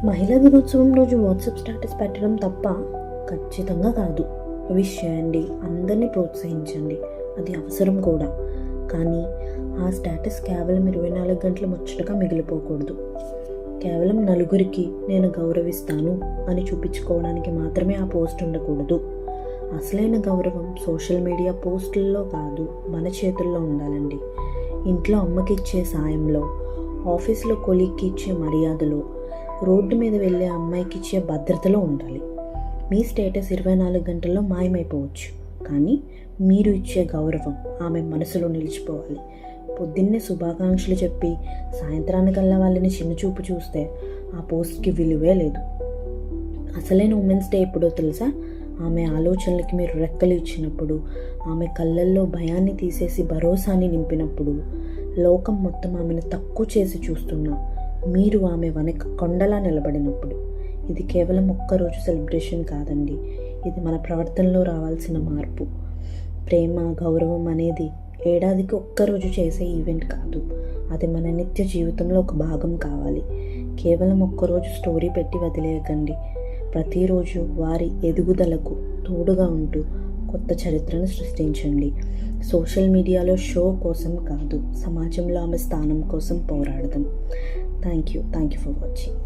మహిళా దినోత్సవం రోజు వాట్సాప్ స్టేటస్ పెట్టడం తప్ప? ఖచ్చితంగా కాదు. విష్ చేయండి, అందరినీ ప్రోత్సహించండి, అది అవసరం కూడా. కానీ ఆ స్టేటస్ కేవలం 24 గంటల ముచ్చటగా మిగిలిపోకూడదు. కేవలం నలుగురికి నేను గౌరవిస్తాను అని చూపించుకోవడానికి మాత్రమే ఆ పోస్ట్ ఉండకూడదు. అసలైన గౌరవం సోషల్ మీడియా పోస్టుల్లో కాదు, మన చేతుల్లో ఉండాలండి. ఇంట్లో అమ్మకి ఇచ్చే సాయంలో, ఆఫీస్లో కొలీగ్కి ఇచ్చే మర్యాదలో, రోడ్డు మీద వెళ్ళే అమ్మాయికి ఇచ్చే భద్రతలో ఉండాలి. మీ స్టేటస్ 24 గంటల్లో మాయమైపోవచ్చు, కానీ మీరు ఇచ్చే గౌరవం ఆమె మనసులో నిలిచిపోవాలి. పొద్దున్నే శుభాకాంక్షలు చెప్పి సాయంత్రానికల్లా వాళ్ళని చిన్నచూపు చూస్తే ఆ పోస్ట్కి విలువే లేదు. అసలైన ఉమెన్స్ డే ఎప్పుడో తెలుసా? ఆమె ఆలోచనలకి మీరు రెక్కలు ఇచ్చినప్పుడు, ఆమె కళ్ళల్లో భయాన్ని తీసేసి భరోసాని నింపినప్పుడు, లోకం మొత్తం ఆమెను తక్కువ చేసి చూస్తున్నా మీరు ఆమె వెనక కొండలా నిలబడినప్పుడు. ఇది కేవలం ఒక్కరోజు సెలబ్రేషన్ కాదండి, ఇది మన ప్రవర్తనలో రావాల్సిన మార్పు. ప్రేమ, గౌరవం అనేది ఏడాదికి ఒక్కరోజు చేసే ఈవెంట్ కాదు, అది మన నిత్య జీవితంలో ఒక భాగం కావాలి. కేవలం ఒక్కరోజు స్టోరీ పెట్టి వదిలేయకండి. ప్రతిరోజు వారి ఎదుగుదలకు తోడుగా ఉంటూ కొత్త చరిత్రను సృష్టించండి. సోషల్ మీడియాలో షో కోసం కాదు, సమాజంలో ఆమె స్థానం కోసం పోరాడదాం. Thank you for watching.